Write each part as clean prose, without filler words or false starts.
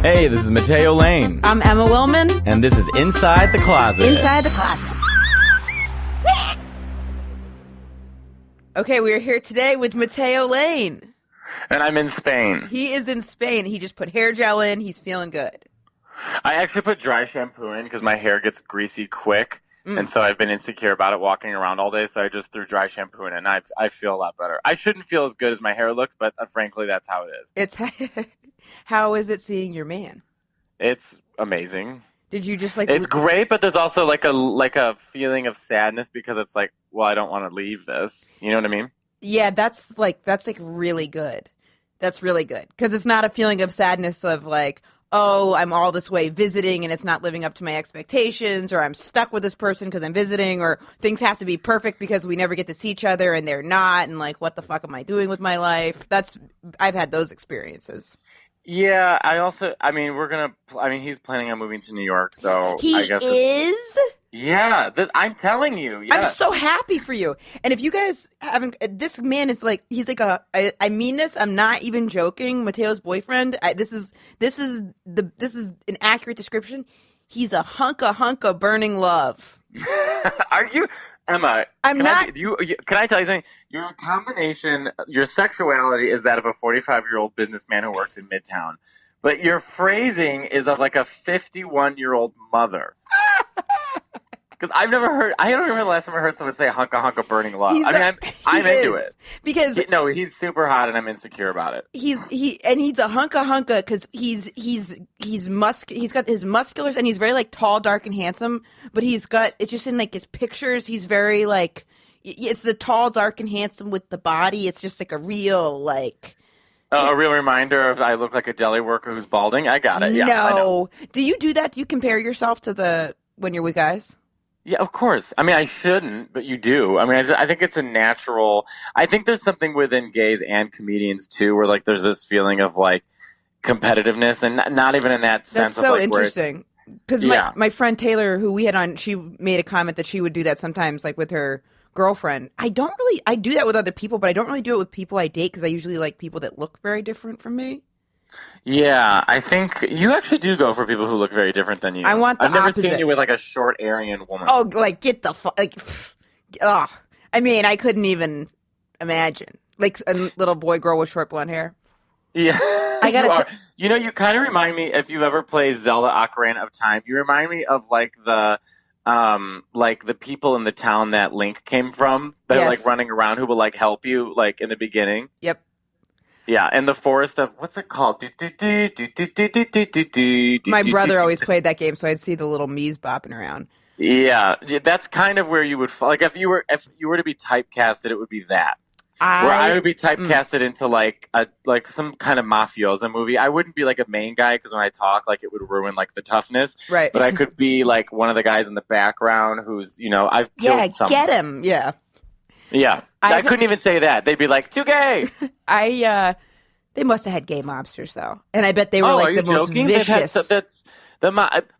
Hey, this is Mateo Lane. I'm Emma Willman. And this is Inside the Closet. Inside the Closet. Okay, we are here today with Mateo Lane. And I'm in Spain. He is in Spain. He just put hair gel in. He's feeling good. I actually put dry shampoo in because my hair gets greasy quick. And so I've been insecure about it walking around all day. So I just threw dry shampoo in it, and I feel a lot better. I shouldn't feel as good as my hair looks, but frankly, that's how it is. How is it seeing your man? It's amazing. Did you just It's great, but there's also like a feeling of sadness because it's like, well, I don't want to leave this. You know what I mean? Yeah, that's really good. That's really good because it's not a feeling of sadness of like, oh, I'm all this way visiting and it's not living up to my expectations, or I'm stuck with this person because I'm visiting, or things have to be perfect because we never get to see each other and they're not, and like, what the fuck am I doing with my life? I've had those experiences. Yeah, he's planning on moving to New York, so I guess is? Yeah, I'm telling you. Yeah. I'm so happy for you. And if you guys haven't, this man is like, he's like I mean this, I'm not even joking. Mateo's boyfriend, this is an accurate description. He's a hunk of burning love. Are you, Emma? I'm not. Can I tell you something? You're a combination. Your sexuality is that of a 45-year-old businessman who works in Midtown, but your phrasing is of like a 51-year-old mother. Because I don't remember the last time I heard someone say hunk of burning love. I'm into it. Because he's super hot and I'm insecure about it. He's a hunka because he's got his musculars and he's very like tall, dark, and handsome. But it's just in like his pictures. He's very like, it's the tall, dark, and handsome with the body. It's just like a real like. A real reminder of I look like a deli worker who's balding. I got it. Yeah. No. Do you do that? Do you compare yourself to when you're with guys? Yeah, of course. I mean, I shouldn't, but you do. I mean, I think it's a natural. I think there's something within gays and comedians too, where like there's this feeling of like competitiveness, and not even in that sense. That's so of, like, interesting. Because my friend Taylor, who we had on, she made a comment that she would do that sometimes, like with her girlfriend. I do that with other people, but I don't really do it with people I date because I usually like people that look very different from me. Yeah, I think you actually do go for people who look very different than you. I want the I've never opposite. seen you with like a short Aryan woman. Oh, like get the fuck, like, ugh. I mean, I couldn't even imagine like a little girl with short blonde hair. Yeah, you kind of remind me, if you've ever played Zelda Ocarina of Time, you remind me of like the people in the town that Link came from that are like running around who will like help you like in the beginning. Yep. Yeah, and the forest of, what's it called? My brother always played that game, so I'd see the little Mii's bopping around. Yeah, that's kind of where you would fall. Like if you were to be typecasted, it would be that. Where I would be typecasted into like some kind of mafioso movie. I wouldn't be like a main guy because when I talk, like it would ruin like the toughness. Right. But I could be like one of the guys in the background who's, I've killed someone. Get him. Yeah. Yeah. I couldn't even say that. They'd be like, too gay. They must have had gay mobsters though, and I bet they were like the most vicious.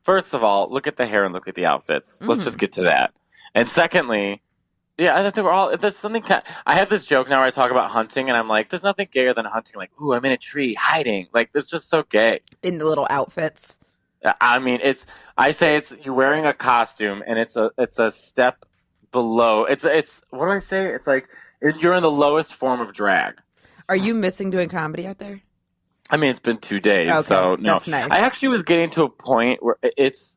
First of all, look at the hair and look at the outfits. Let's just get to that. And secondly, yeah, I thought they were all. There's something. I have this joke now where I talk about hunting, and I'm like, there's nothing gayer than hunting. Like, ooh, I'm in a tree hiding. Like, it's just so gay in the little outfits. I mean, I say it's you wearing a costume, and it's a step below. It's what do I say? It's like you're in the lowest form of drag. Are you missing doing comedy out there? I mean, it's been 2 days, so no. That's nice. I actually was getting to a point where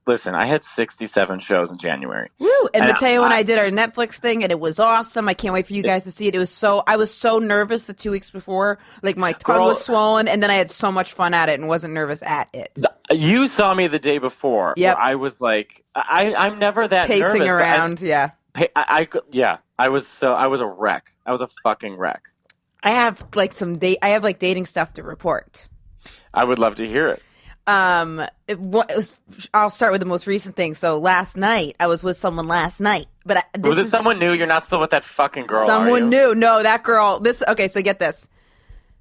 listen, I had 67 shows in January. Woo! And Mateo and I did our Netflix thing, and it was awesome. I can't wait for you guys to see it. I was so nervous the 2 weeks before. Like, my tongue was swollen, and then I had so much fun at it and wasn't nervous at it. You saw me the day before. Yep. Where I was like, I'm never that nervous. Pacing around, yeah. I was a wreck. I was a fucking wreck. I have like dating stuff to report. I would love to hear it. I'll start with the most recent thing. So last night, I was with someone last night. But was it someone new? You're not still with that fucking girl, someone new. No, that girl. Okay, so get this.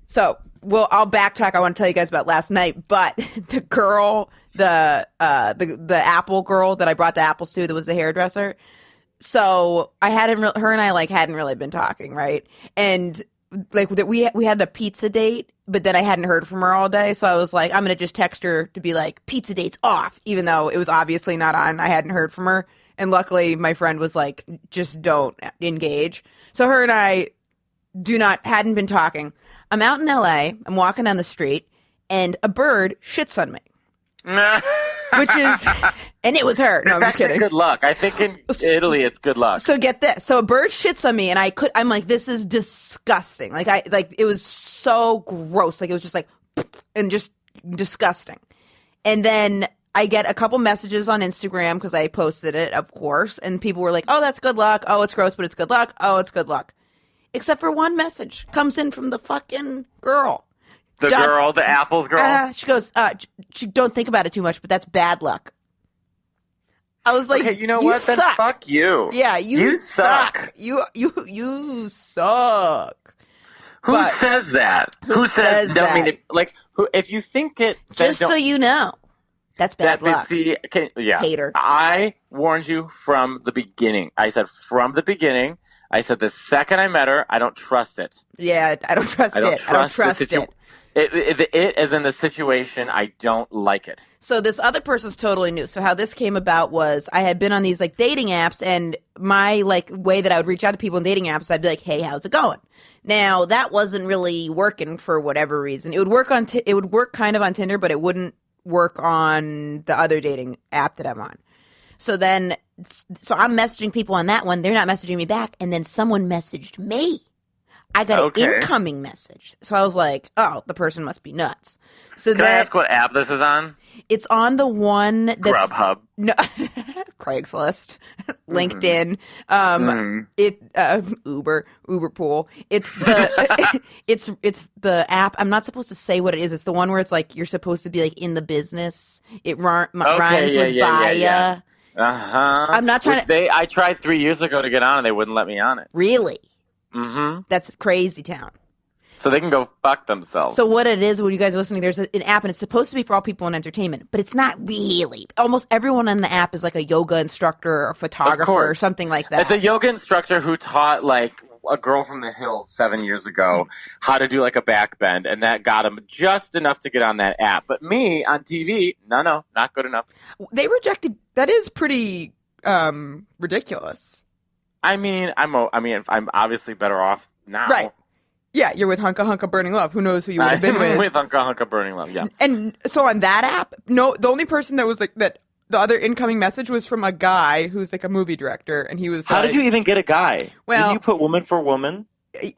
So, I'll backtrack. I want to tell you guys about last night. But the girl, the Apple girl that I brought the apples to, that was the hairdresser. So her and I like hadn't really been talking, right? And like that we had the pizza date, but then I hadn't heard from her all day, so I was like, I'm gonna just text her to be like, pizza date's off, even though it was obviously not on. I hadn't heard from her, and luckily my friend was like, just don't engage. So her and I hadn't been talking. I'm out in LA. I'm walking down the street, and a bird shits on me. Which is, and it was her. No, I'm just kidding. Good luck. I think in Italy it's good luck. So get this. So a bird shits on me, and I'm like, this is disgusting. It was so gross. Like it was just like, and just disgusting. And then I get a couple messages on Instagram because I posted it, of course, and people were like, oh, that's good luck. Oh, it's gross, but it's good luck. Oh, it's good luck. Except for one message comes in from the fucking girl. The Apple's girl? She goes, don't think about it too much, but that's bad luck. I was like, okay, you know what? Suck. Then fuck you. Yeah, you suck. You suck. Who says that? Who says that? Mean it, like, who? If you think it, just so you know, that's bad luck. Hater. I warned you from the beginning. I said from the beginning. I said the second I met her, I don't trust it. Yeah, I don't trust it. I don't trust it. It as in the situation, I don't like it. So this other person's totally new. So how this came about was I had been on these like dating apps, and my like way that I would reach out to people in dating apps, I'd be like, "Hey, how's it going?" Now that wasn't really working for whatever reason. It would work on it would work kind of on Tinder, but it wouldn't work on the other dating app that I'm on. So I'm messaging people on that one. They're not messaging me back, and then someone messaged me. I got an incoming message. So I was like, oh, the person must be nuts. So Can I ask what app this is on? It's on the one that's... Grubhub. No, Craigslist, LinkedIn, Uber Pool. It's the it's the app. I'm not supposed to say what it is. It's the one where it's like you're supposed to be like in the business. It rhymes with Baya. Yeah. I'm not trying to... I tried 3 years ago to get on and they wouldn't let me on it. Really? Mm-hmm. That's crazy town. So they can go fuck themselves. So what it is, when you guys are listening, there's an app, and it's supposed to be for all people in entertainment, but it's not really. Almost everyone on the app is like a yoga instructor or a photographer or something like that. It's a yoga instructor who taught like a girl from the hills 7 years ago how to do like a back bend, and that got him just enough to get on that app. But me on TV, no, not good enough. They rejected. That is pretty ridiculous. I mean, I'm obviously better off now. Right. Yeah, you're with Hunka Hunka Burning Love. Who knows who you would have been with? With Hunka Hunka Burning Love, yeah. And so on that app, no, the only person that was like that, the other incoming message was from a guy who's like a movie director, and he was. How did you even get a guy? Well, did you put woman for woman?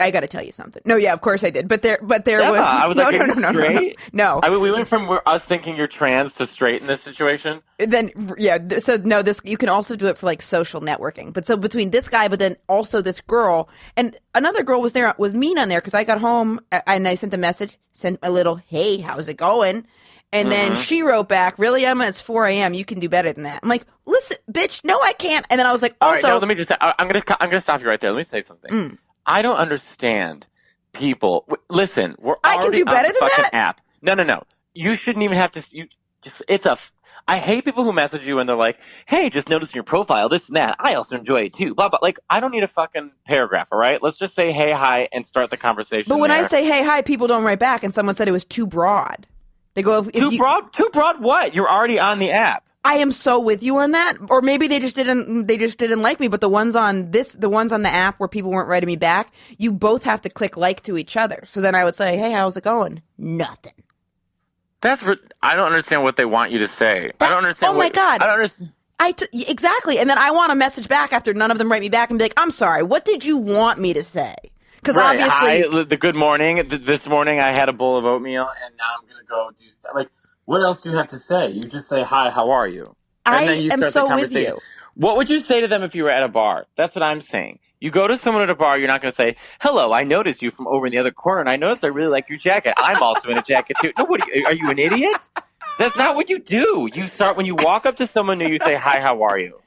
I got to tell you something. No, yeah, of course I did. But there was. I was straight? No. I mean, we went from us thinking you're trans to straight in this situation. Then so no, this you can also do it for like social networking. But so between this guy, but then also this girl and another girl was mean on there because I got home and I sent a message, sent a little, hey, how's it going? And then she wrote back, really, Emma, it's 4 a.m. You can do better than that. I'm like, listen, bitch, no, I can't. And then I was like, also, all right, now, let me just say, I'm gonna stop you right there. Let me say something. I don't understand people. Listen, we're I can do better on the than fucking that. App. No. You shouldn't even have to. I hate people who message you and they're like, "Hey, just noticing your profile, this and that. I also enjoy it too." Blah blah. Like, I don't need a fucking paragraph. All right, let's just say hey, hi, and start the conversation. But when I say hey, hi, people don't write back, and someone said it was too broad. They go too broad. Too broad. What? You're already on the app. I am so with you on that. Or maybe they just didn't like me, but the ones on the app where people weren't writing me back, you both have to click like to each other. So then I would say, "Hey, how's it going?" Nothing. I don't understand what they want you to say. I don't understand. Oh my God. I don't understand. Exactly. And then I want a message back after none of them write me back and be like, "I'm sorry. What did you want me to say?" Because obviously, the good morning. This morning I had a bowl of oatmeal, and now I'm gonna go do stuff. Like, what else do you have to say? You just say, "Hi, how are you?" And then you am start so the with conversation. you. What would you say to them if you were at a bar? That's what I'm saying. You go to someone at a bar, you're not going to say, "Hello, I noticed you from over in the other corner, and I noticed I really like your jacket. I'm also in a jacket too." No, are you an idiot? That's not what you do. You start when you walk up to someone new, you say, "Hi, how are you?"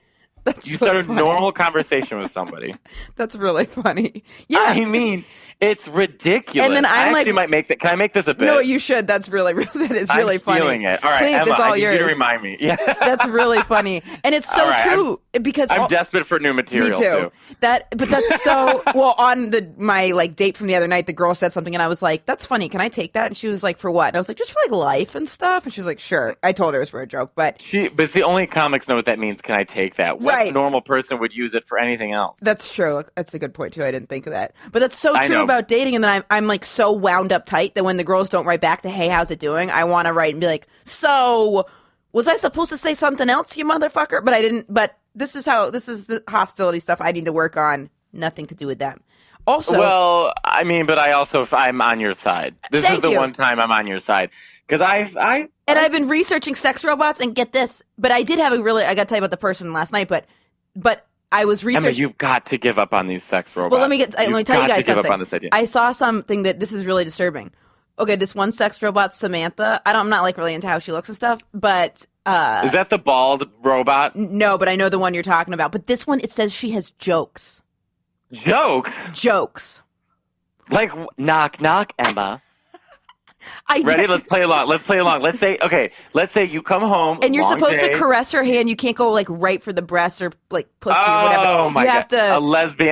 You start a normal conversation with somebody. That's really funny. Yeah, I mean, It's ridiculous. And then I'm I actually might make that. Can I make this a bit? No, you should. That is really funny. I'm stealing it. All right, Please, Emma, it's all I need yours. you to remind me. Yeah. That's really funny. And it's so true because I'm desperate for new material me too. But that's so well on my like date from the other night, the girl said something and I was like, that's funny. Can I take that? And she was like, for what? And I was like, just for like life and stuff. And she was like, sure. I told her it was for a joke, but it's the only comics know what that means. Can I take that? What normal person would use it for anything else? That's true. That's a good point too. I didn't think of that. But that's so true about dating. And then I'm like so wound up tight that when the girls don't write back to, hey, how's it doing? I want to write and be like, so was I supposed to say something else, you motherfucker? But I didn't. But this is the hostility stuff I need to work on. Nothing to do with them. Also, well, I mean, but I'm on your side. This is the one time I'm on your side because I've been researching sex robots and get this. But I did have I got to tell you about the person last night. But I was researching. Emma, you've got to give up on these sex robots. Well, let me tell you guys something. Give up on this idea. I saw something that this is really disturbing. Okay, this one sex robot, Samantha. I'm not like really into how she looks and stuff, but is that the bald robot? No, but I know the one you're talking about. But this one, it says she has jokes. Jokes? Jokes. Like knock knock, Emma. Ready? Let's play along. Let's say you come home and you're supposed to caress her hand. You can't go like right for the breast or like pussy or whatever. Oh my you have God. to.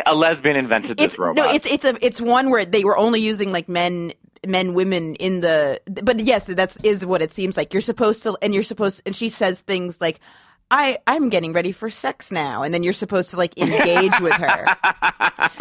A lesbian invented this robot. No, it's one where they were only using like men, women in the. But yes, is what it seems like. You're supposed to, and she says things like, I'm getting ready for sex now, and then you're supposed to like engage with her.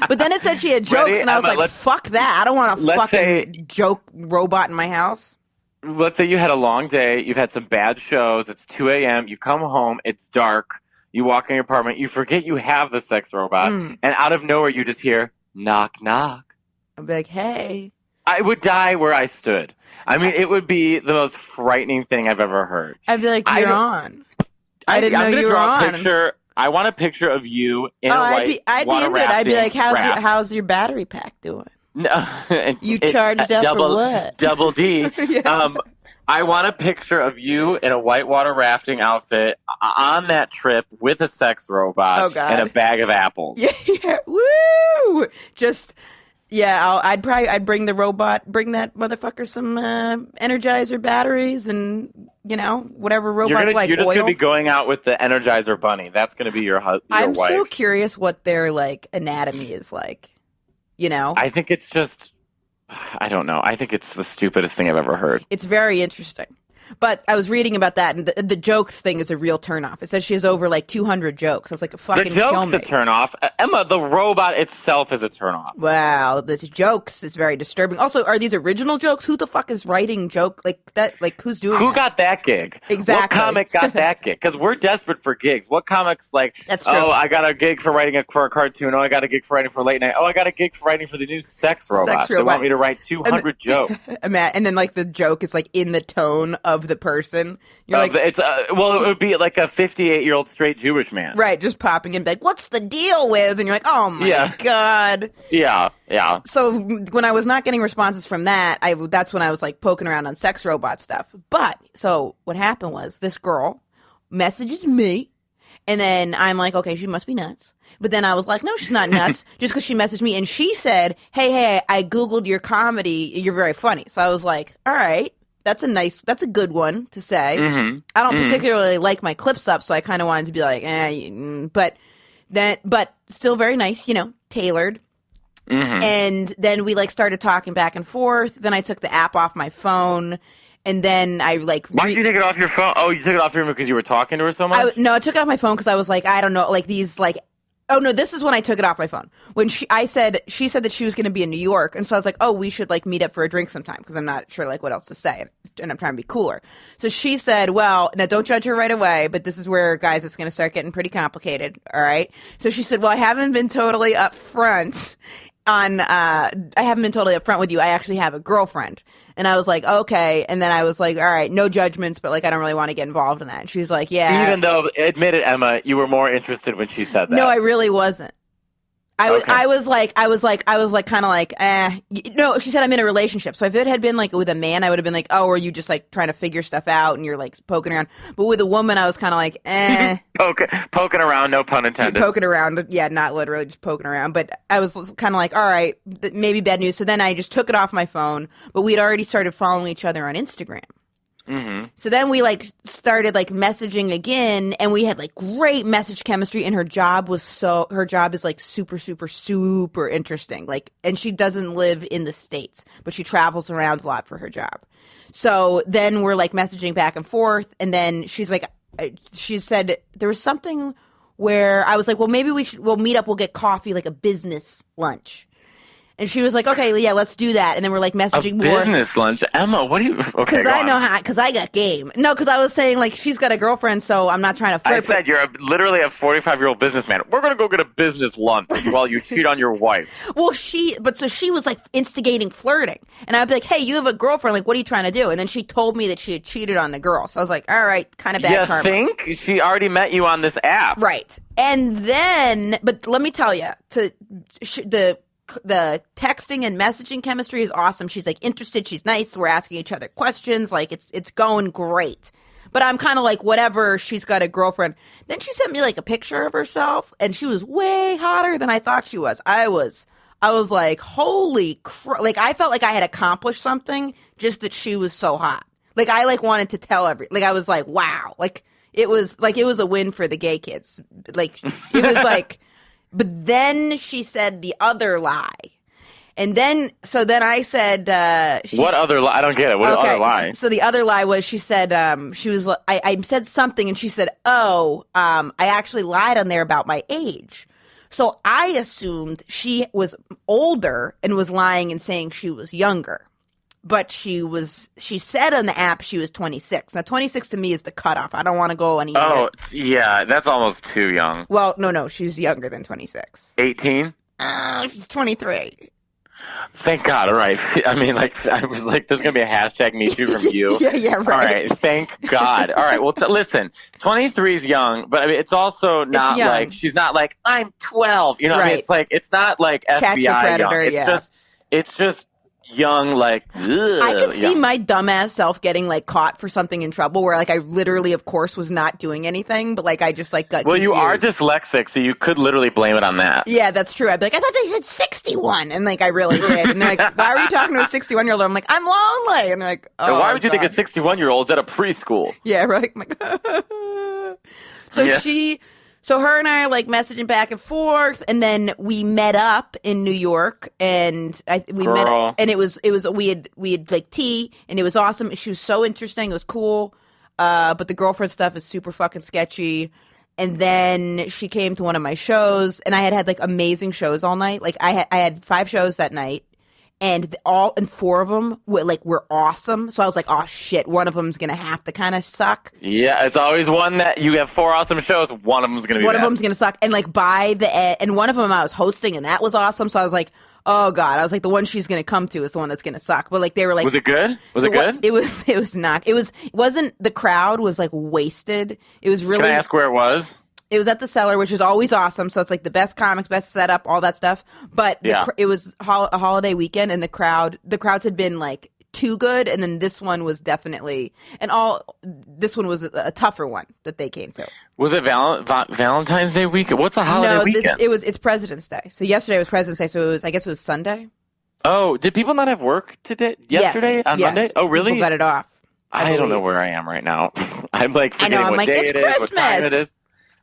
But then it said she had jokes, and I was like, fuck that. I don't want a fucking joke robot in my house. Let's say you had a long day, you've had some bad shows, it's 2 a.m., you come home, it's dark, you walk in your apartment, you forget you have the sex robot, and out of nowhere you just hear, knock, knock. I'd be like, hey. I would die where I stood. I mean, it would be the most frightening thing I've ever heard. I'd be like, you're on. I didn't know you were on. I want a picture of you in a white I'd be into it. I'd be like, how's your battery pack doing? No, you charged up or what? Double D. Yeah. I want a picture of you in a whitewater rafting outfit on that trip with a sex robot and a bag of apples. Yeah. Woo! I'd bring the robot, bring that motherfucker some Energizer batteries and, whatever robots like You're just oil. going to be going out with the Energizer bunny. That's going to be your wife. I'm so curious what their, like, anatomy is like, I think it's just, I don't know. I think it's the stupidest thing I've ever heard. It's very interesting. But I was reading about that, and the jokes thing is a real turnoff. It says she has over like 200 jokes. I was like, fucking kill me. The joke's a turnoff. Emma, the robot itself is a turnoff. Wow, the jokes is very disturbing. Also, are these original jokes? Who the fuck is writing joke like that? Like, who's doing Who got that gig? Exactly. What comic got that gig? Because we're desperate for gigs. What comic's like, that's true. Oh, I got a gig for writing for a cartoon. Oh, I got a gig for writing for late night. Oh, I got a gig for writing for the new sex robot. They want me to write 200 jokes. And then, like, the joke is, like, in the tone of the person. You're like, it would be like a 58-year-old straight Jewish man, right? Just popping in, like, "What's the deal with?" And you're like, "Oh my God." Yeah. So when I was not getting responses from that, that's when I was like poking around on sex robot stuff. But so what happened was this girl messages me, and then I'm like, okay, she must be nuts. But then I was like, no, she's not nuts, just because she messaged me, and she said, hey, I Googled your comedy. You're very funny. So I was like, all right. That's a good one to say. Mm-hmm. I don't particularly like my clips up, so I kind of wanted to be like, but still very nice, tailored. Mm-hmm. And then we like started talking back and forth. Then I took the app off my phone, and then I like. Why did you take it off your phone? Oh, you took it off your phone because you were talking to her so much? No, I took it off my phone because I was like, I don't know, like these like. Oh no, this is when I took it off my phone. When she said that she was going to be in New York, and so I was like, oh, we should like meet up for a drink sometime because I'm not sure like what else to say, and I'm trying to be cooler. So she said, well, now don't judge her right away, but this is where, guys, it's going to start getting pretty complicated. All right. So she said, well, I haven't been totally upfront with you. I actually have a girlfriend. And I was like, okay. And then I was like, all right, no judgments, but like, I don't really want to get involved in that. And she's like, yeah. Even though, admit it, Emma, you were more interested when she said that. No, I really wasn't. Okay. I was kind of like, No, she said I'm in a relationship. So if it had been like with a man, I would have been like, oh, are you just like trying to figure stuff out and you're like poking around? But with a woman, I was kind of like, Poking around, no pun intended. Poking around. Yeah, not literally, just poking around. But I was kind of like, all right, maybe bad news. So then I just took it off my phone. But we'd already started following each other on Instagram. Mm-hmm. So then we like started like messaging again, and we had like great message chemistry, and her job is like super, super, super interesting. Like, and she doesn't live in the States, but she travels around a lot for her job. So then we're like messaging back and forth, and then she said there was something where I was like, well, maybe we'll meet up, we'll get coffee, like a business lunch. And she was like, okay, yeah, let's do that. And then we're like messaging more. Business lunch? Emma, what do you... Okay, because I know how, because I got game. No, because I was saying, like, she's got a girlfriend, so I'm not trying to flirt. I said you're literally a 45-year-old businessman. We're going to go get a business lunch while you cheat on your wife. Well, so she was, like, instigating flirting. And I'd be like, hey, you have a girlfriend. Like, what are you trying to do? And then she told me that she had cheated on the girl. So I was like, all right, kind of bad karma. You think? She already met you on this app. Right. And then, but let me tell you, the texting and messaging chemistry is awesome. She's like interested. She's nice. We're asking each other questions. Like it's going great. But I'm kind of like, whatever. She's got a girlfriend. Then she sent me like a picture of herself, and she was way hotter than I thought she was. I was like, holy crap. Like I felt like I had accomplished something just that she was so hot. Like I like wanted to tell I was like, wow. Like it was a win for the gay kids. Like it was like. But then she said the other lie. And then I said... what other lie? I don't get it. What other lie? So the other lie was she said, I said something and she said, I actually lied on there about my age. So I assumed she was older and was lying and saying she was younger. But she said on the app she was 26. Now, 26 to me is the cutoff. I don't want to go any younger. Oh, yeah, that's almost too young. Well, no, she's younger than 26. 18? She's 23. Thank God. All right. I mean, like, I was like, there's going to be a hashtag Me Too from you. Yeah, right. All right. Thank God. All right. Well, listen, 23 is young, but I mean, it's also not like, she's not like, I'm 12. You know what I mean? It's like, it's not like Catch the FBI Predator, young. It's just young, like, ugh, I could see young. my dumbass self getting like caught for something in trouble where like I literally, of course, was not doing anything, but like I just like got confused. You are dyslexic, so you could literally blame it on that. Yeah, that's true. I'd be like, I thought they said 61, and like I really did. And they're like, why are you talking to a 61-year-old? I'm like, I'm lonely, and they're like, oh. And why would you God. think a 61-year-old's at a preschool? Yeah, right. I'm like, So her and I are like messaging back and forth, and then we met up in New York, and met up, and we had like tea, and it was awesome. She was so interesting. It was cool, but the girlfriend stuff is super fucking sketchy. And then she came to one of my shows, and I had like amazing shows all night. Like I had 5 shows that night. And 4 of them were awesome. So I was like, oh shit, one of them's gonna have to kind of suck. Yeah, it's always one that you have 4 awesome shows. One of them's gonna be one bad. of them's gonna suck. And like by the end, and one of them I was hosting, and that was awesome. So I was like, oh god, I was like, the one she's gonna come to is the one that's gonna suck. But like they were like, was it good? Was it good? It was not. It wasn't. The crowd was like wasted. It was really. Can I ask where it was? It was at the Cellar, which is always awesome. So it's like the best comics, best setup, all that stuff. But it was a holiday weekend, and the crowds had been like too good, and then this one was definitely this one was a tougher one that they came to. Was it Valentine's Day weekend? What's the holiday weekend? It's President's Day. So yesterday was President's Day, so I guess it was Sunday. Oh, did people not have work today? Yesterday on Monday? Oh, really? People got it off. I don't know where I am right now. I'm like forgetting what day it is, Christmas. what time it is.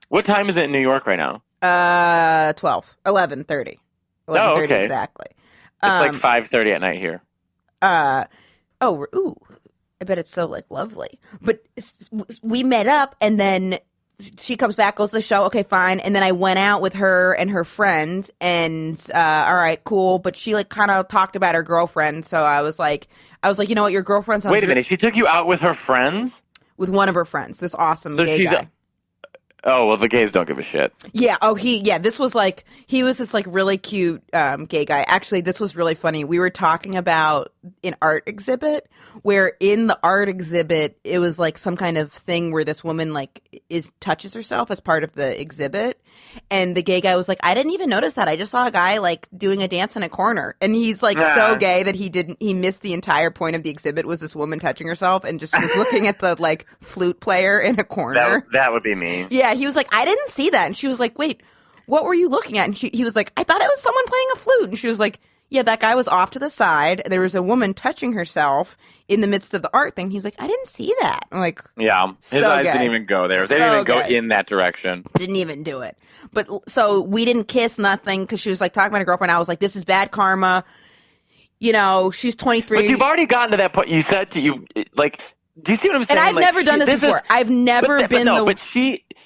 What time is it in New York right now? 11:30. 11:30 okay. Exactly. It's like 5:30 at night here. I bet it's so like lovely. But we met up, and then she comes back, goes to the show. Okay, fine. And then I went out with her and her friend, and all right, cool. But she like kind of talked about her girlfriend, so I was like, you know what, your girlfriend sounds. Wait a minute, she took you out with her friends? With one of her friends, this awesome gay guy. Oh, well, the gays don't give a shit. Yeah. Oh, this was like, he was this like really cute gay guy. Actually, this was really funny. We were talking about an art exhibit where in the art exhibit it was like some kind of thing where this woman like touches herself as part of the exhibit, and the gay guy was like, I didn't even notice that. I just saw a guy like doing a dance in a corner, and he's like so gay that he missed the entire point of the exhibit was this woman touching herself and just was looking at the like flute player in a corner. That would be me. Yeah, he was like, I didn't see that, and she was like, wait, what were you looking at? And he was like, I thought it was someone playing a flute, and she was like, yeah, that guy was off to the side. There was a woman touching herself in the midst of the art thing. He was like, I didn't see that. I'm like, yeah, his eyes didn't even go there. They didn't even go in that direction. Didn't even do it. But so we didn't kiss, nothing, because she was like talking about her girlfriend. I was like, this is bad karma. You know, she's 23. But you've already gotten to that point. You said to you, like, do you see what I'm saying? And I've never done this before. I've never been but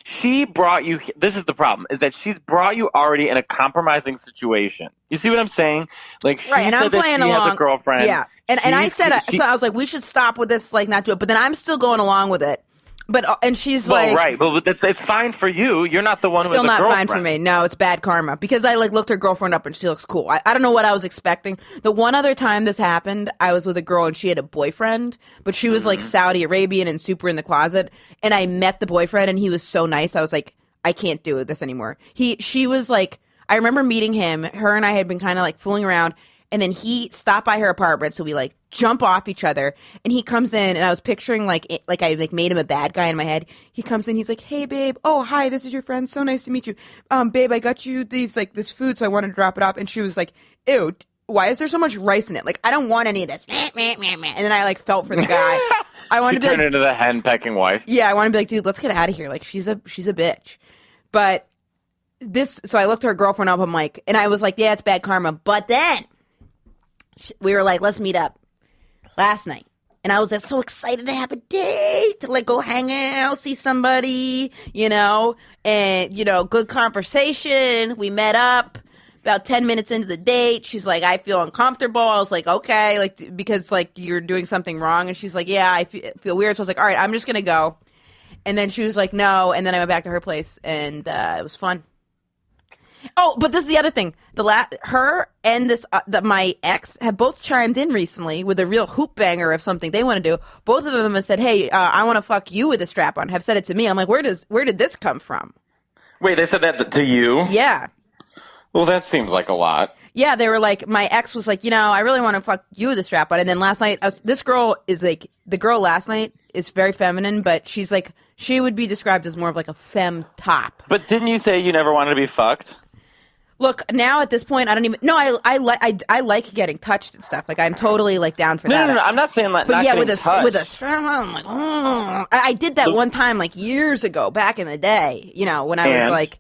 she brought you. This is the problem: is that she's brought you already in a compromising situation. You see what I'm saying? Like, she and said I'm that playing she along. has a girlfriend. Yeah, and I said, so I was like, we should stop with this, like, not do it. But then I'm still going along with it. But and she's like, right, but it's fine for you. You're not the one who has a girlfriend. Still not fine for me. No, it's bad karma because I like looked her girlfriend up and she looks cool. I don't know what I was expecting. The one other time this happened, I was with a girl and she had a boyfriend, but she was like Saudi Arabian and super in the closet. And I met the boyfriend and he was so nice. I was like, I can't do this anymore. She was like, I remember meeting him. Her and I had been kind of like fooling around. And then he stopped by her apartment, so we like jump off each other. And he comes in, and I was picturing like I like made him a bad guy in my head. He comes in, he's like, "Hey, babe. Oh, hi. This is your friend. So nice to meet you. Babe, I got you this food, so I wanted to drop it off." And she was like, "Ew, why is there so much rice in it? Like, I don't want any of this." And then I like felt for the guy. I wanted to turn into the hen pecking wife. Yeah, I want to be like, dude, let's get out of here. Like, she's a bitch. But so I looked her girlfriend up. I'm like, and I was like, yeah, it's bad karma. But then we were like, let's meet up last night. And I was like, so excited to have a date, to like go hang out, see somebody, you know, and, you know, good conversation. We met up about 10 minutes into the date. She's like, I feel uncomfortable. I was like, okay, like, because like you're doing something wrong. And she's like, yeah, I feel weird. So I was like, all right, I'm just going to go. And then she was like, no. And then I went back to her place and it was fun. Oh, but this is the other thing. Her and my ex have both chimed in recently with a real hoop banger of something they want to do. Both of them have said, "Hey, I want to fuck you with a strap on." Have said it to me. I'm like, where did this come from? Wait, they said that to you? Yeah. Well, that seems like a lot. Yeah, they were like, my ex was like, you know, I really want to fuck you with a strap on. And then last night, this girl is like, the girl last night is very feminine, but she's like, she would be described as more of like a femme top. But didn't you say you never wanted to be fucked? Look, now at this point, I don't even. No, I like getting touched and stuff. Like I'm totally like down for that. No. I'm not saying that. But not yeah, with touched. a strap on, I'm like, oh. I did that one time like years ago, back in the day. You know, when I was like,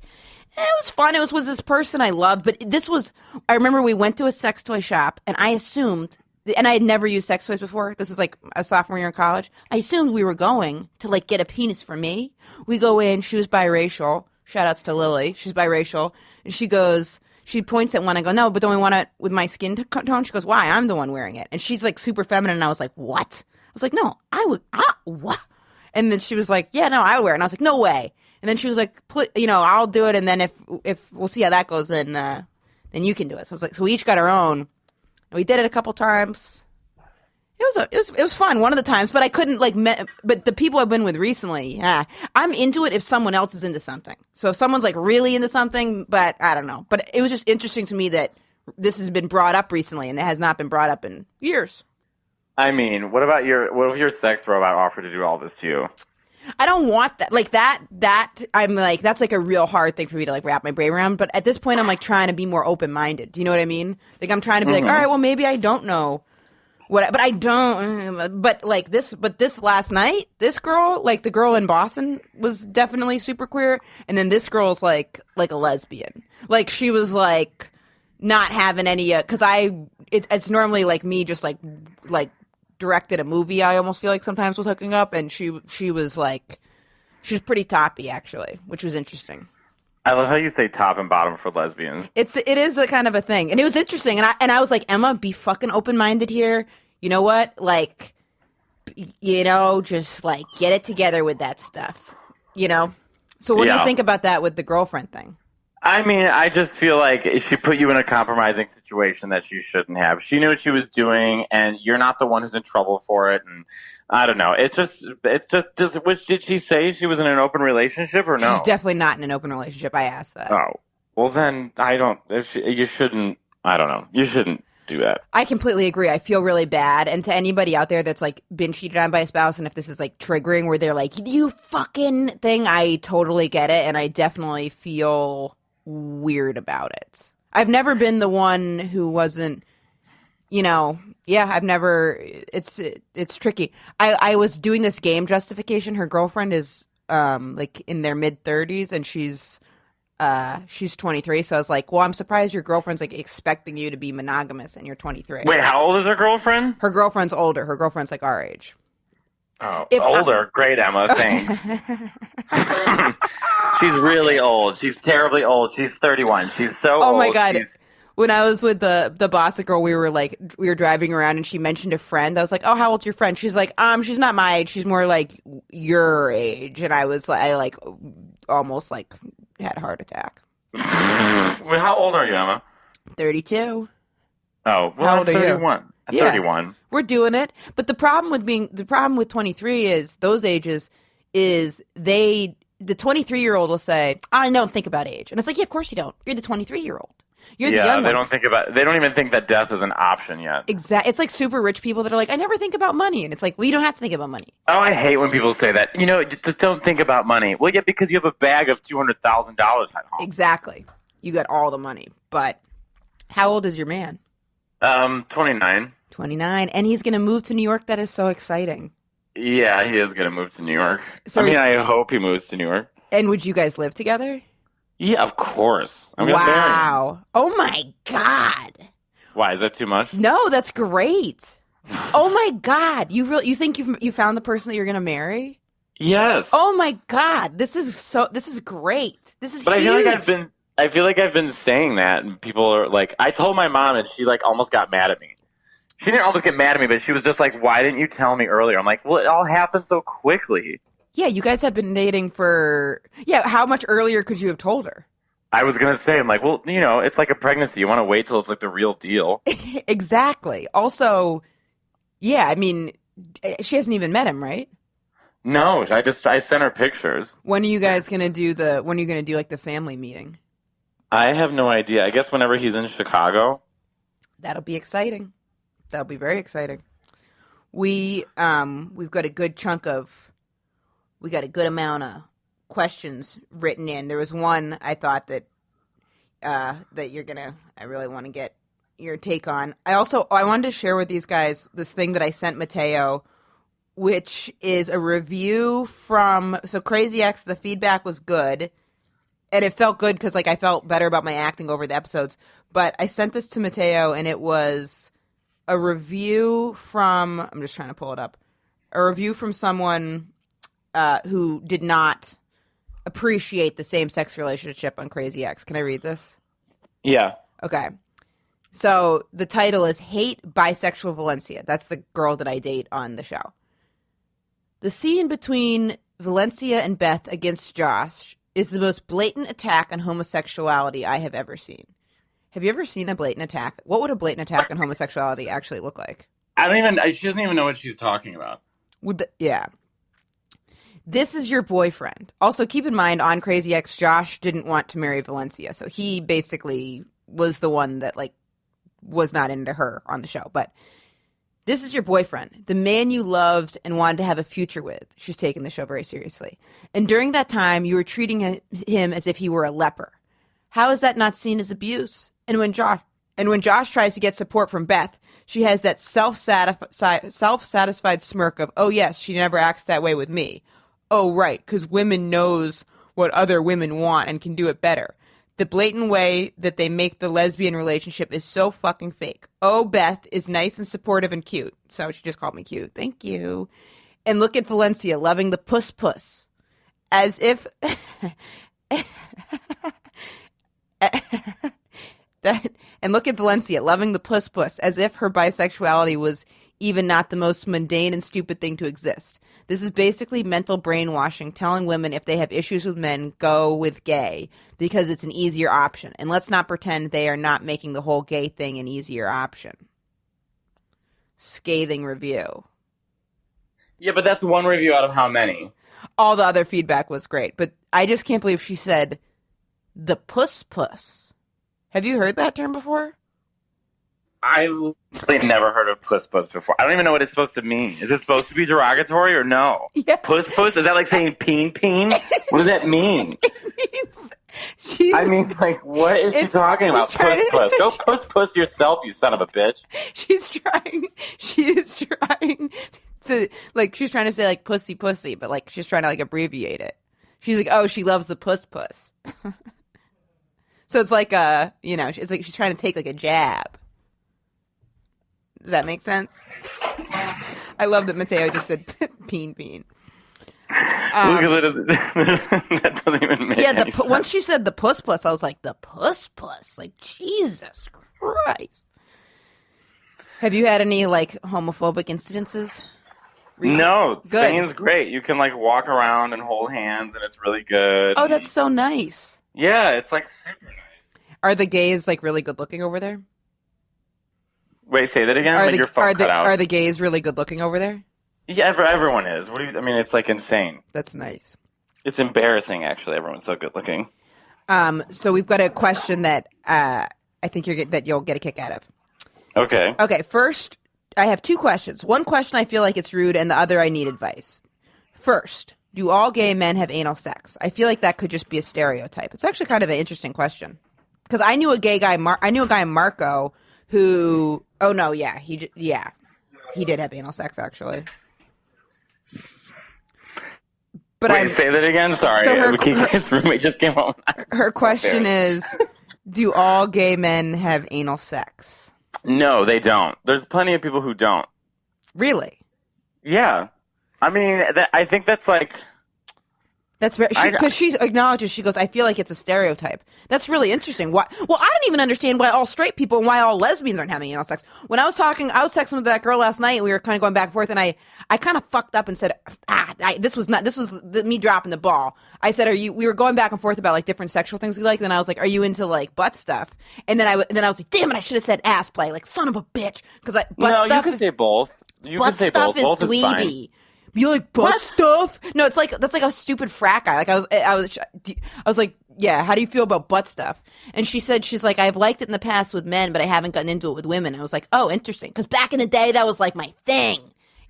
it was fun. It was with this person I loved. But this was. I remember we went to a sex toy shop, and I assumed, and I had never used sex toys before. This was like a sophomore year in college. I assumed we were going to like get a penis for me. We go in. She was biracial. Shout outs to Lily. She's biracial. And she points at one. I go, no, but don't we want it with my skin tone? She goes, why? I'm the one wearing it. And she's like super feminine. And I was like, what? I was like, no, I would, what? And then she was like, yeah, no, I would wear it. And I was like, no way. And then she was like, you know, I'll do it. And then if we'll see how that goes, then you can do it. So I was like, so we each got our own. And we did it a couple times. It was fun one of the times, but I couldn't like. But the people I've been with recently, I'm into it if someone else is into something. So if someone's like really into something, but I don't know. But it was just interesting to me that this has been brought up recently, and it has not been brought up in years. I mean, what if your sex robot offered to do all this to you? I don't want that. Like that. I'm like, that's like a real hard thing for me to like wrap my brain around. But at this point, I'm like trying to be more open minded. Do you know what I mean? Like I'm trying to be like, all right, well maybe I don't know. But I don't. But like this. But this last night, this girl, like the girl in Boston, was definitely super queer, and then this girl's like a lesbian. Like she was like not having any. Because it's normally like me just like directed a movie. I almost feel like sometimes with hooking up, and she was like, she was pretty toppy actually, which was interesting. I love how you say top and bottom for lesbians. It is a kind of a thing. And it was interesting. And I was like, Emma, be fucking open-minded here. You know what? Like, you know, just like get it together with that stuff. You know? So what do you think about that with the girlfriend thing? I mean, I just feel like she put you in a compromising situation that she shouldn't have. She knew what she was doing, and you're not the one who's in trouble for it. And I don't know. Did she say she was in an open relationship or She's no? definitely not in an open relationship. I asked that. Oh, well then I don't. You shouldn't. I don't know. You shouldn't do that. I completely agree. I feel really bad. And to anybody out there that's like been cheated on by a spouse, and if this is like triggering where they're like, you fucking thing, I totally get it. And I definitely feel weird about it. I've never been the one who wasn't, yeah, I've never, it's tricky. I was doing this game justification. Her girlfriend is, like in their mid 30s and she's 23, so I was like, well, I'm surprised your girlfriend's like expecting you to be monogamous and you're 23. Wait, how old is her girlfriend? Her girlfriend's older. Her girlfriend's like our age. Oh, older. Great, Emma. Thanks. She's really old. She's terribly old. She's 31. She's so old. Oh my God. When I was with the boss girl, we were driving around and she mentioned a friend. I was like, oh, how old's your friend? She's like, she's not my age. She's more like your age. And I was like, almost like had a heart attack. Wait, how old are you, Emma? 32. Oh, well, How old I'm are you? 31. I'm Yeah. 31. We're doing it. But the problem with 23 is those ages is the 23-year-old will say, I don't think about age. And it's like, yeah, of course you don't. You're the 23-year-old. You're the young they one. they don't even think that death is an option yet. Exactly. It's like super rich people that are like, I never think about money. And it's like, well, you don't have to think about money. Oh, I hate when people say that. Just don't think about money. Well, yeah, because you have a bag of $200,000 at home. Exactly. You got all the money. But how old is your man? 29. 29. And he's going to move to New York. That is so exciting. Yeah, he is going to move to New York. So I hope he moves to New York. And would you guys live together? Yeah, of course. I'm going to marry him. Wow. Oh my God. Why, is that too much? No, that's great. Oh my God. You think you found the person that you're going to marry? Yes. Oh my God. This is great. This is But huge. I feel like I've been saying that, and people are like, I told my mom, and she like almost got mad at me. She didn't almost get mad at me, but she was just like, why didn't you tell me earlier? I'm like, well, it all happened so quickly. Yeah, you guys have been dating for... Yeah, how much earlier could you have told her? I was going to say, I'm like, well, it's like a pregnancy. You want to wait till it's like the real deal. Exactly. Also, yeah, I mean, she hasn't even met him, right? No, I sent her pictures. When are you going to do like the family meeting? I have no idea. I guess whenever he's in Chicago. That'll be exciting. That'll be very exciting. We've got a good amount of questions written in. There was one I thought that I really want to get your take on. I wanted to share with these guys this thing that I sent Mateo, which is a review from Crazy X. The feedback was good, and it felt good because I felt better about my acting over the episodes. But I sent this to Mateo, and it was a review from, I'm just trying to pull it up, a review from someone who did not appreciate the same-sex relationship on Crazy X. Can I read this? Yeah. Okay. So the title is Hate Bisexual Valencia. That's the girl that I date on the show. The scene between Valencia and Beth against Josh is the most blatant attack on homosexuality I have ever seen. Have you ever seen a blatant attack? What would a blatant attack on homosexuality actually look like? She doesn't even know what she's talking about. Yeah. This is your boyfriend. Also, keep in mind, on Crazy X, Josh didn't want to marry Valencia, so he basically was the one that, was not into her on the show. But this is your boyfriend, the man you loved and wanted to have a future with. She's taking the show very seriously. And during that time, you were treating him as if he were a leper. How is that not seen as abuse? And when Josh tries to get support from Beth, she has that self-satisfied smirk of, oh yes, she never acts that way with me. Oh right, because women knows what other women want and can do it better. The blatant way that they make the lesbian relationship is so fucking fake. Oh, Beth is nice and supportive and cute. So she just called me cute. Thank you. And look at Valencia loving the Puss-Puss. As if... And look at Valencia loving the Puss-Puss as if her bisexuality was even not the most mundane and stupid thing to exist. This is basically mental brainwashing, telling women if they have issues with men, go with gay, because it's an easier option. And let's not pretend they are not making the whole gay thing an easier option. Scathing review. Yeah, but that's one review out of how many? All the other feedback was great, but I just can't believe she said the Puss-Puss. Have you heard that term before? I've literally never heard of Puss-Puss before. I don't even know what it's supposed to mean. Is it supposed to be derogatory or no? Yes. Puss-Puss? Is that like saying peen? What does that mean? I mean, like, what is she talking about? Puss-Puss. Go Puss-Puss yourself, you son of a bitch. She is trying to, like, she's trying to say, like, pussy, but, like, she's trying to, like, abbreviate it. She's like, oh, she loves the Puss-Puss. So it's like it's like she's trying to take, like, a jab. Does that make sense? I love that Mateo just said peen. Because it doesn't, that doesn't even make any sense. Once she said the Puss-Puss, I was like, the Puss-Puss? Like, Jesus Christ. Have you had any, like, homophobic incidences recently? No, Good. Spain's great. You can, like, walk around and hold hands, and it's really good. Oh, that's so nice. Yeah, it's, like, super nice. Are the gays, like, really good looking over there? Wait, say that again? Your phone cut out. Are the gays really good looking over there? Yeah, everyone is. I mean, it's, like, insane. That's nice. It's embarrassing, actually. Everyone's so good looking. So we've got a question that I think that you'll get a kick out of. Okay. Okay, first, I have two questions. One question I feel like it's rude, and the other I need advice. First, do all gay men have anal sex? I feel like that could just be a stereotype. It's actually kind of an interesting question. Because I knew a guy, Marco, who... Oh, no, yeah. He did have anal sex, actually. But Wait, say that again? Sorry. So his roommate just came home. Her question is, do all gay men have anal sex? No, they don't. There's plenty of people who don't. Really? Yeah. I mean, I think that's like... That's very, because she acknowledges, she goes, I feel like it's a stereotype. That's really interesting. Why? Well, I don't even understand why all straight people and why all lesbians aren't having anal sex. When I was texting with that girl last night, and we were kind of going back and forth, and I kind of fucked up and said, this was me dropping the ball. I said, we were going back and forth about, like, different sexual things we like, and then I was like, are you into, like, butt stuff? And then I was like, damn it, I should have said ass play, like, son of a bitch. Because you can say both. Butt stuff is dweeby. You like butt stuff? No, it's like that's like a stupid frat guy. Like I was like, yeah. How do you feel about butt stuff? And she's like, I've liked it in the past with men, but I haven't gotten into it with women. I was like, oh, interesting. Because back in the day, that was like my thing,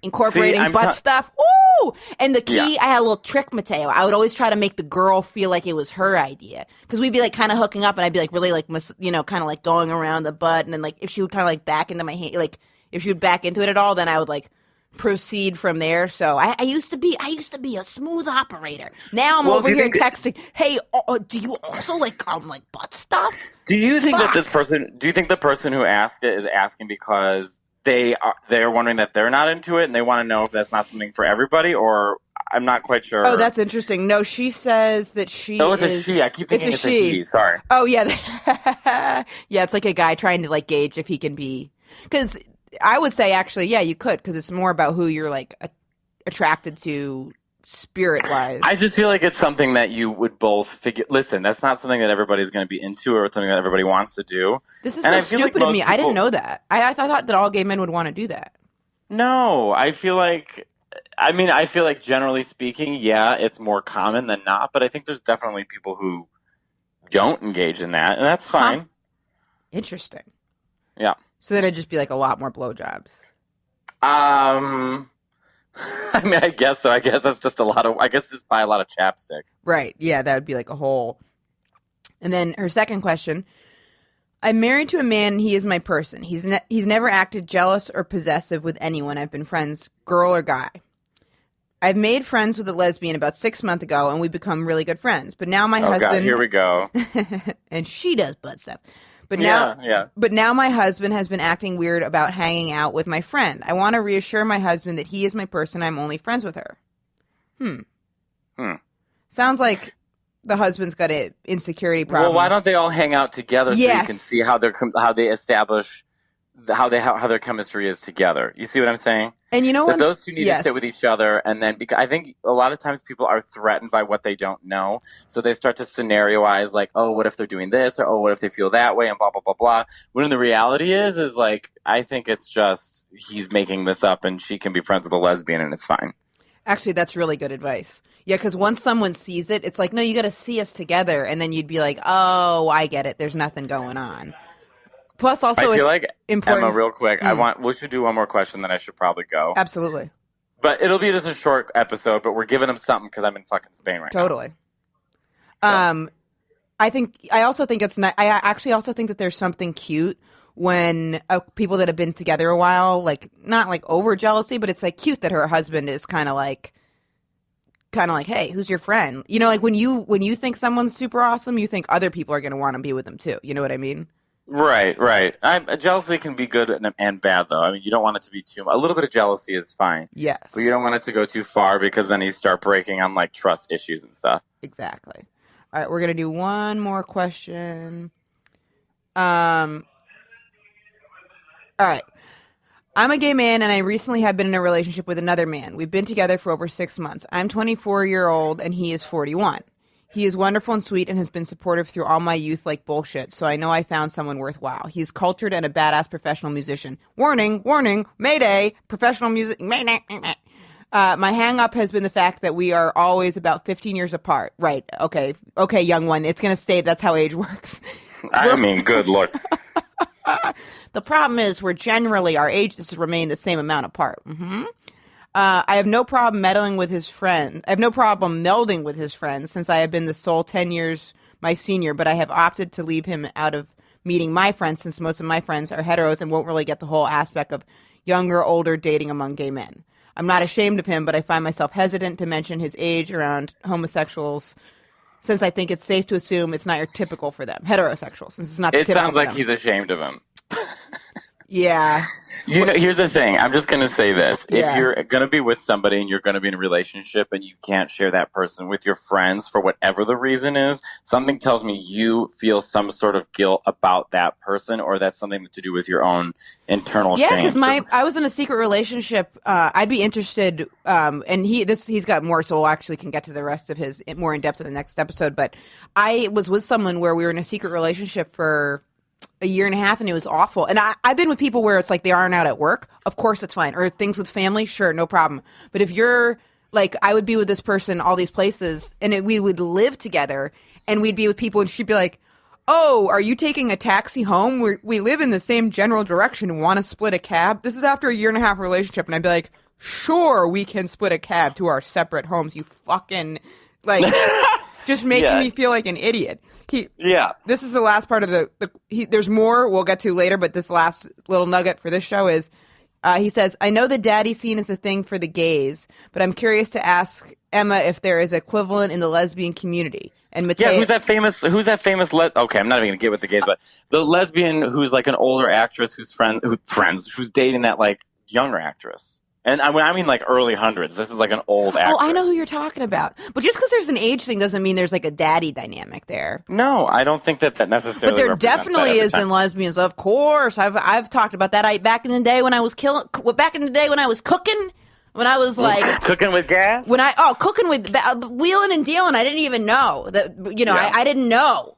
incorporating butt stuff. Woo! And the key, I had a little trick, Mateo. I would always try to make the girl feel like it was her idea, because we'd be like kind of hooking up, and I'd be like really like kind of like going around the butt, and then like if she would kind of like back into my hand, like if she would back into it at all, then I would like proceed from there. So I used to be a smooth operator. Now I'm over here texting, hey, do you also like butt stuff? Do you think that the person who asked it is asking because they're wondering that they're not into it and they want to know if that's not something for everybody, or I'm not quite sure. Oh, that's interesting. No, she says that she it's a she. I keep thinking it's a she. Sorry. Oh, yeah. Yeah, it's like a guy trying to like gauge if he can be, because I would say, actually, yeah, you could, because it's more about who you're, like, attracted to spirit-wise. I just feel like it's something that you would both figure... Listen, that's not something that everybody's going to be into or something that everybody wants to do. This is so stupid of me. I didn't know that. I thought that all gay men would want to do that. No, I feel like... generally speaking, yeah, it's more common than not, but I think there's definitely people who don't engage in that, and that's fine. Huh. Interesting. Yeah. So then it'd just be like a lot more blowjobs. I mean, I guess so. I guess that's just just buy a lot of chapstick. Right. Yeah, that would be like a whole. And then her second question. I'm married to a man and he is my person. He's never acted jealous or possessive with anyone I've been friends, girl or guy. I've made friends with a lesbian about 6 months ago and we've become really good friends. But now my husband... God, here we go. And she does butt stuff. But now my husband has been acting weird about hanging out with my friend. I want to reassure my husband that he is my person. I'm only friends with her. Sounds like the husband's got an insecurity problem. Well, why don't they all hang out together so you can see how they establish how their chemistry is together. You see what I'm saying? And you know That what? those two need to Yes. sit with each other, and then because I think a lot of times people are threatened by what they don't know, so they start to scenarioize like, oh, what if they're doing this, or oh, what if they feel that way, and blah blah blah blah. When the reality is like I think it's just he's making this up, and she can be friends with a lesbian, and it's fine. Actually, that's really good advice. Yeah, because once someone sees it, it's like, no, you got to see us together, and then you'd be like, oh, I get it. There's nothing going on. Plus, also, I feel it's like important. Emma, real quick. We should do one more question, then I should probably go. Absolutely. But it'll be just a short episode. But we're giving them something because I'm in fucking Spain right now. Totally. So. I also think it's not. I actually also think that there's something cute when people that have been together a while, like not like over jealousy, but it's like cute that her husband is kind of like, hey, who's your friend? You know, like when you think someone's super awesome, you think other people are going to want to be with them too. You know what I mean? Right. Jealousy can be good and bad, though. I mean, you don't want it to be too much. A little bit of jealousy is fine. Yes. But you don't want it to go too far because then you start breaking on, like, trust issues and stuff. Exactly. All right, we're going to do one more question. All right. I'm a gay man, and I recently have been in a relationship with another man. We've been together for over 6 months. I'm 24-year-old, and he is 41. He is wonderful and sweet and has been supportive through all my youth-like bullshit, so I know I found someone worthwhile. He's cultured and a badass professional musician. Warning, mayday, professional music, mayday. My hang-up has been the fact that we are always about 15 years apart. Right, okay, young one, it's going to stay, that's how age works. I mean, good Lord. The problem is our ages remain the same amount apart. I have no problem meddling with his friends. I have no problem melding with his friends since I have been the sole 10 years my senior, but I have opted to leave him out of meeting my friends since most of my friends are heteros and won't really get the whole aspect of younger, older dating among gay men. I'm not ashamed of him, but I find myself hesitant to mention his age around homosexuals since I think it's safe to assume it's not your typical for them. Heterosexuals, since it's not It typical sounds for like them. he's ashamed of him. Yeah. You know, here's the thing. I'm just going to say this. Yeah. If you're going to be with somebody and you're going to be in a relationship and you can't share that person with your friends for whatever the reason is, something tells me you feel some sort of guilt about that person, or that's something to do with your own internal shame. Yeah, because I was in a secret relationship. I'd be interested, and he's got more, so we'll actually can get to the rest of his more in depth in the next episode. But I was with someone where we were in a secret relationship for a year and a half, and it was awful. And I've been with people where it's like they aren't out at work. Of course, it's fine. Or things with family, sure, no problem. But if you're like, I would be with this person all these places, and we would live together, and we'd be with people, and she'd be like, oh, are you taking a taxi home? We live in the same general direction. Want to split a cab? This is after a year and a half relationship, and I'd be like, sure, we can split a cab to our separate homes. You fucking, like, just making me feel like an idiot. This is the last part of there's more we'll get to later, but this last little nugget for this show is, he says, I know the daddy scene is a thing for the gays, but I'm curious to ask Emma if there is equivalent in the lesbian community. And Mateo, who's that famous okay, I'm not even going to get with the gays, but the lesbian who's like an older actress who's dating that like younger actress. And I mean like early hundreds. This is like an old actress. Oh, I know who you're talking about. But just because there's an age thing doesn't mean there's like a daddy dynamic there. No, I don't think that necessarily. But there definitely is in lesbians. Of course, I've talked about that. Back in the day when I was cooking, when I was like cooking with gas. Cooking with wheeling and dealing. I didn't even know that. You know, I didn't know.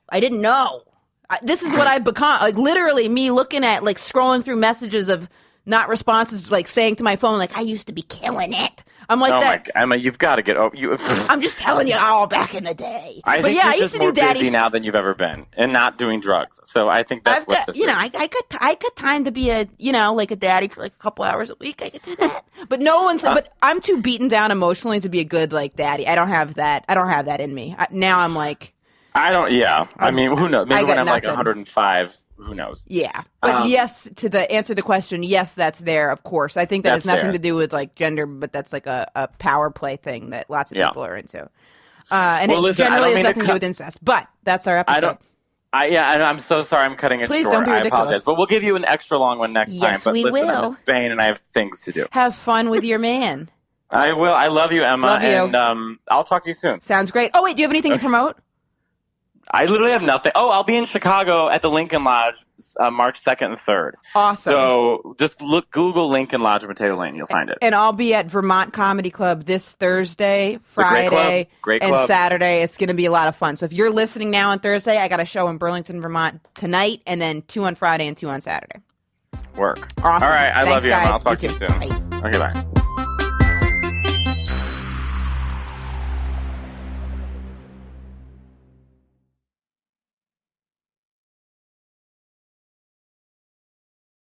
This is what I've become. Like literally, me looking at like scrolling through messages of not responses, like saying to my phone, like, I used to be killing it. I'm like that. Emma, you've got to get over you. I'm just telling you all back in the day. I used to do daddy busy now than you've ever been, and not doing drugs. So I think that's what this is. I got time to be a daddy for like a couple hours a week. I could do that. But no one's. But I'm too beaten down emotionally to be a good like daddy. I don't have that. I don't have that in me. Now I'm like. I don't. Yeah. I mean, who knows? Maybe when I'm nothing. like 105. Who knows? Yeah. But yes, to the answer to the question, yes, that's there, of course. I think that has nothing to do with like gender, but that's like a power play thing that lots of people are into. And generally has nothing to do with incest. But that's our episode. I'm so sorry I'm cutting it Please short. Don't be ridiculous. I apologize. But we'll give you an extra long one next time. But we listen, will. I'm in Spain and I have things to do. Have fun with your man. I will. I love you, Emma. Love you. And I'll talk to you soon. Sounds great. Oh, wait, do you have anything to promote? I literally have nothing. Oh, I'll be in Chicago at the Lincoln Lodge March 2nd and 3rd. Awesome. So just Google Lincoln Lodge Potato Lane. You'll find it. And I'll be at Vermont Comedy Club this Thursday, Friday, great and club. Saturday. It's going to be a lot of fun. So if you're listening now on Thursday, I got a show in Burlington, Vermont tonight, and then 2 on Friday and 2 on Saturday. Work. Awesome. All right. I Thanks, love you, Emma. guys. I'll talk to You you too. soon. Bye. Okay, bye.